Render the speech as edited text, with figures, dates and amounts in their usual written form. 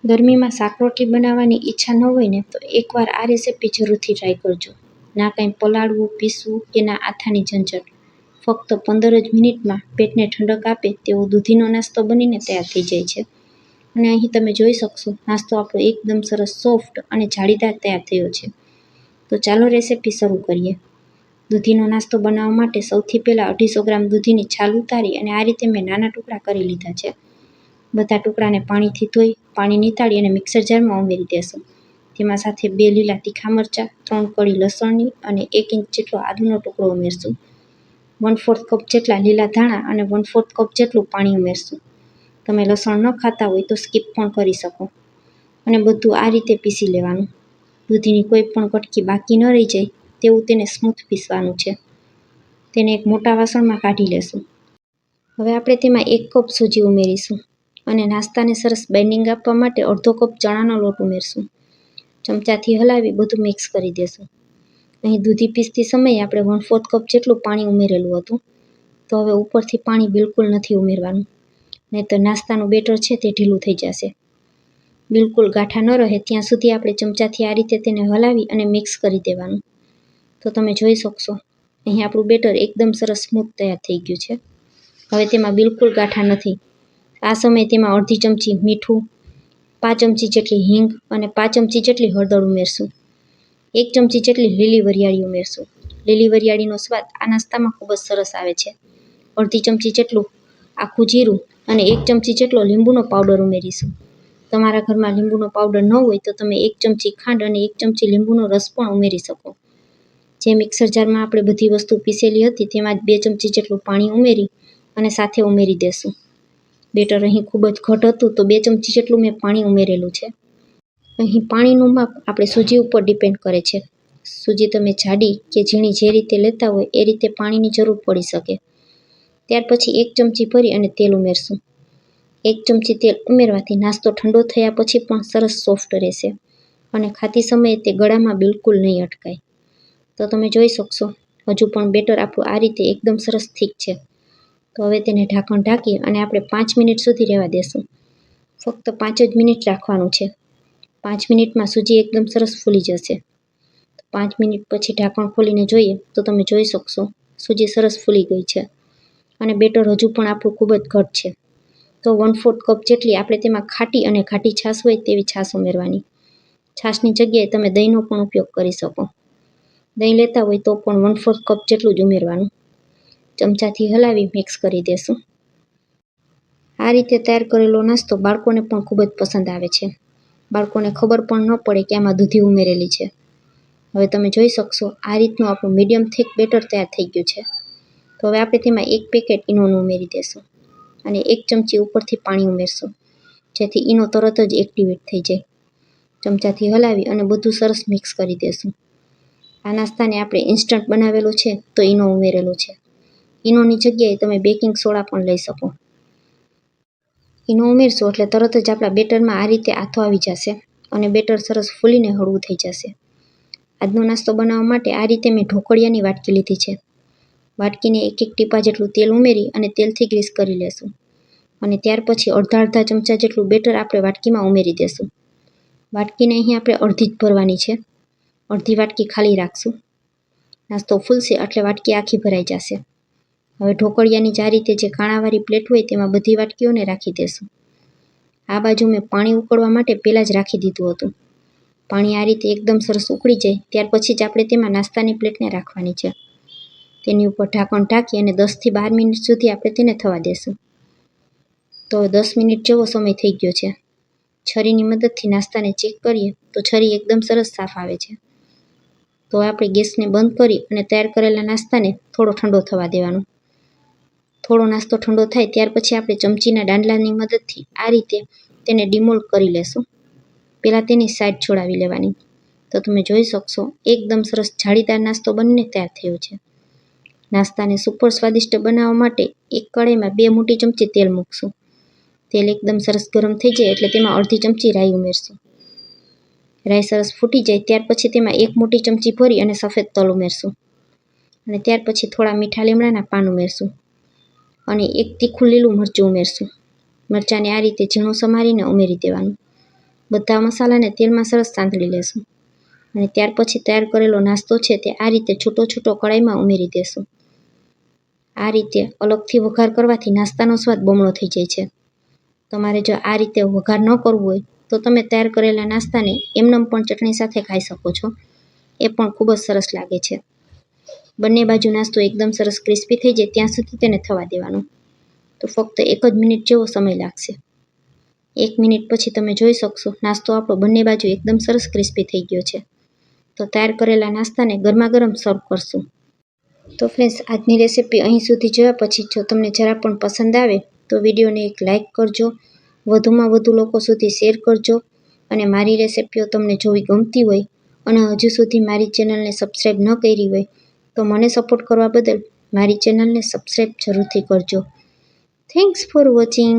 ગરમીમાં શાક રોટલી બનાવવાની ઈચ્છા ન હોય ને તો એકવાર આ રેસીપી જરૂરથી ટ્રાય કરજો. ના કાંઈ પલાળવું, પીસવું કે ના આથાની ઝંઝટ. ફક્ત 15 જ મિનિટમાં પેટને ઠંડક આપે તેવો દૂધીનો નાસ્તો બનીને તૈયાર થઈ જાય છે. અને અહીં તમે જોઈ શકશો નાસ્તો આપણો એકદમ સરસ સોફ્ટ અને જાળીદાર તૈયાર થયો છે. તો ચાલો રેસીપી શરૂ કરીએ. દૂધીનો નાસ્તો બનાવવા માટે સૌથી પહેલાં 250 ગ્રામ દૂધીની છાલ ઉતારી અને આ રીતે મેં નાના ટુકડા કરી લીધા છે. બધા ટુકડાને પાણીથી ધોઈ પાણી નીતાળી અને મિક્સર જારમાં ઉમેરી દેશું. તેમાં સાથે 2 લીલા તીખા મરચાં, 3 કળી લસણની અને 1 ઇંચ જેટલો આદુનો ટુકડો ઉમેરશું. 1/4 કપ જેટલા લીલા ધાણા અને 1/4 કપ જેટલું પાણી ઉમેરશું. તમે લસણ ન ખાતા હોય તો સ્કીપ પણ કરી શકો. અને બધું આ રીતે પીસી લેવાનું. દૂધીની કોઈ પણ કટકી બાકી ન રહી જાય તેવું તેને સ્મૂથ પીસવાનું છે. તેને એક મોટા વાસણમાં કાઢી લેશું. હવે આપણે તેમાં 1 કપ સૂજી ઉમેરીશું અને નાસ્તાને સરસ બાઇન્ડિંગ આપવા માટે અડધો કપ ચણાનો લોટ ઉમેરશું. ચમચાથી હલાવી બધું મિક્સ કરી દેશું. અહીં દૂધી પીસતી સમયે આપણે 1/4 કપ જેટલું પાણી ઉમેરેલું હતું. તો હવે ઉપરથી પાણી બિલકુલ નથી ઉમેરવાનું, નહીં તો નાસ્તાનું બેટર છે તે ઢીલું થઈ જશે. બિલકુલ ગાંઠા ન રહે ત્યાં સુધી આપણે ચમચાથી આ રીતે તેને હલાવી અને મિક્સ કરી દેવાનું. તો તમે જોઈ શકશો અહીં આપણું બેટર એકદમ સરસ સ્મૂથ તૈયાર થઈ ગયું છે. હવે તેમાં બિલકુલ ગાંઠા નથી. આ સમયે તેમાં અડધી ચમચી મીઠું, 5 ચમચી જેટલી હિંગ અને 5 ચમચી જેટલી હળદર ઉમેરશું. 1 ચમચી જેટલી લીલી વરિયાળી ઉમેરશું. લીલી વરિયાળીનો સ્વાદ આ નાસ્તામાં ખૂબ જ સરસ આવે છે. અડધી ચમચી જેટલું આખું જીરું અને 1 ચમચી જેટલો લીંબુનો પાવડર ઉમેરીશું. તમારા ઘરમાં લીંબુનો પાવડર ન હોય તો તમે 1 ચમચી ખાંડ અને 1 ચમચી લીંબુનો રસ પણ ઉમેરી શકો. જે મિક્સર જારમાં આપણે બધી વસ્તુ પીસેલી હતી તેમાં જ 2 ચમચી જેટલું પાણી ઉમેરી અને સાથે ઉમેરી દેશું. બેટર અહીં ખૂબ જ ઘટ હતું તો 2 ચમચી જેટલું મેં પાણી ઉમેરેલું છે. અહીં પાણીનું માપ આપણે સૂજી ઉપર ડિપેન્ડ કરે છે. સૂજી તમે જાડી કે ઝીણી જે રીતે લેતા હોય એ રીતે પાણીની જરૂર પડી શકે. ત્યાર પછી 1 ચમચી ભરી અને તેલ ઉમેરશું. 1 ચમચી તેલ ઉમેરવાથી નાસ્તો ઠંડો થયા પછી પણ સરસ સોફ્ટ રહેશે અને ખાતી સમયે તે ગળામાં બિલકુલ નહીં અટકાય. તો તમે જોઈ શકશો હજુ પણ બેટર આપણું આ રીતે એકદમ સરસ થીક છે. તો હવે તેને ઢાંકણ ઢાંકી અને આપણે 5 મિનિટ સુધી રહેવા દેશું. ફક્ત 5 જ મિનિટ રાખવાનું છે. 5 મિનિટમાં સૂજી એકદમ સરસ ફૂલી જશે. 5 મિનિટ પછી ઢાંકણ ખોલીને જોઈએ તો તમે જોઈ શકશો સૂજી સરસ ફૂલી ગઈ છે અને બેટર હજુ પણ આપણું ખૂબ જ ઘટ છે. તો 1/4 કપ જેટલી આપણે તેમાં ખાટી અને ઘાટી છાશ હોય તેવી છાશ ઉમેરવાની. છાશની જગ્યાએ તમે દહીંનો પણ ઉપયોગ કરી શકો. દહીં લેતા હોય તો પણ 1/4 કપ જેટલું જ ઉમેરવાનું. ચમચાથી હલાવી મિક્સ કરી દેશું. આ રીતે તૈયાર કરેલો નાસ્તો બાળકોને પણ ખૂબ જ પસંદ આવે છે. બાળકોને ખબર પણ ન પડે કે આમાં દૂધી ઉમેરેલી છે. હવે તમે જોઈ શકશો આ રીતનું આપણું મીડિયમ થીક બેટર તૈયાર થઈ ગયું છે. તો હવે આપણે તેમાં 1 પેકેટ ઈનોનું ઉમેરી દેશું અને 1 ચમચી ઉપરથી પાણી ઉમેરશું જેથી ઈનો તરત જ એક્ટિવેટ થઈ જાય. ચમચાથી હલાવી અને બધું સરસ મિક્સ કરી દેશું. આ નાસ્તાને આપણે ઇન્સ્ટન્ટ બનાવેલો છે તો ઈનો ઉમેરેલો છે. ઈનોની જગ્યાએ તમે બેકિંગ સોડા પણ લઈ શકો. ઈનો ઉમેરશો એટલે તરત જ આપણા બેટરમાં આ રીતે આથો આવી જશે અને બેટર સરસ ફૂલીને હળવું થઈ જશે. આજનો નાસ્તો બનાવવા માટે આ રીતે મેં ઢોકળિયાની વાટકી લીધી છે. વાટકીને 1-1 ટીપા જેટલું તેલ ઉમેરી અને તેલથી ગ્રીસ કરી લેશું અને ત્યાર પછી અડધા ચમચા જેટલું બેટર આપણે વાટકીમાં ઉમેરી દેશું. વાટકીને અહીં આપણે અડધી જ ભરવાની છે. અડધી વાટકી ખાલી રાખશું. નાસ્તો ફૂલશે એટલે વાટકી આખી ભરાઈ જશે. હવે ઢોકળિયાની જ આ રીતે જે કાણાવાળી પ્લેટ હોય તેમાં બધી વાટકીઓને રાખી દેશું. આ બાજુ મેં પાણી ઉકળવા માટે પહેલાં જ રાખી દીધું હતું. પાણી આ રીતે એકદમ સરસ ઉકળી જાય ત્યાર પછી જ આપણે તેમાં નાસ્તાની પ્લેટને રાખવાની છે. તેની ઉપર ઢાંકણ ઢાંકી અને 10થી 12 મિનિટ સુધી આપણે તેને થવા દેશું. તો 10 મિનિટ જેવો સમય થઈ ગયો છે. છરીની મદદથી નાસ્તાને ચેક કરીએ તો છરી એકદમ સરસ સાફ આવે છે. તો આપણે ગેસને બંધ કરી અને તૈયાર કરેલા નાસ્તાને થોડો ઠંડો થવા દેવાનો. થોડો નાસ્તો ઠંડો થાય ત્યાર પછી આપણે ચમચીના દાંડલાની મદદથી આ રીતે તેને ડિમોલ્ડ કરી લેશું. પહેલાં તેની સાઈડ છોડાવી લેવાની. તો તમે જોઈ શકશો એકદમ સરસ જાળીદાર નાસ્તો બનીને તૈયાર થયો છે. નાસ્તાને સુપર સ્વાદિષ્ટ બનાવવા માટે એક કઢાઈમાં 2 મોટી ચમચી તેલ મૂકશું. તેલ એકદમ સરસ ગરમ થઈ જાય એટલે તેમાં અડધી ચમચી રાઈ ઉમેરશું. રાઈ સરસ ફૂટી જાય ત્યાર પછી તેમાં 1 મોટી ચમચી ભરી અને સફેદ તલ ઉમેરશું અને ત્યાર પછી થોડા મીઠા લીમડાના પાન ઉમેરશું અને 1 તીખું લીલું મરચું ઉમેરશું. મરચાંને આ રીતે ઝીણું સમારીને ઉમેરી દેવાનું. બધા મસાલાને તેલમાં સરસ સાંતળી લેશું અને ત્યાર પછી તૈયાર કરેલો નાસ્તો છે તે આ રીતે છૂટો છૂટો કડાઈમાં ઉમેરી દેશું. આ રીતે અલગથી વઘાર કરવાથી નાસ્તાનો સ્વાદ બમણો થઈ જાય છે. તમારે જો આ રીતે વઘાર ન કરવું હોય તો તમે તૈયાર કરેલા નાસ્તાને એમનેમ પણ ચટણી સાથે ખાઈ શકો છો. એ પણ ખૂબ જ સરસ લાગે છે. બંને બાજુ નાસ્તો એકદમ સરસ ક્રિસ્પી થઈ જાય ત્યાં સુધી તેને થવા દેવાનો. તો ફક્ત 1 જ મિનિટ જેવો સમય લાગશે. 1 મિનિટ પછી તમે જોઈ શકશો નાસ્તો આપણો બંને બાજુ એકદમ સરસ ક્રિસ્પી થઈ ગયો છે. તો તૈયાર કરેલા નાસ્તાને ગરમા ગરમ સર્વ કરશું. તો ફ્રેન્ડ્સ, આજની રેસીપી અહીં સુધી જોયા પછી જો તમને જરા પણ પસંદ આવે તો વિડીયોને એક લાઇક કરજો, વધુમાં વધુ લોકો સુધી શેર કરજો અને મારી રેસીપીઓ તમને જોવી ગમતી હોય અને હજુ સુધી મારી ચેનલને સબસ્ક્રાઈબ ન કરી હોય તો મને સપોર્ટ કરવા બદલ મારી ચેનલને સબસ્ક્રાઈબ જરૂરથી કરજો. Thanks for watching.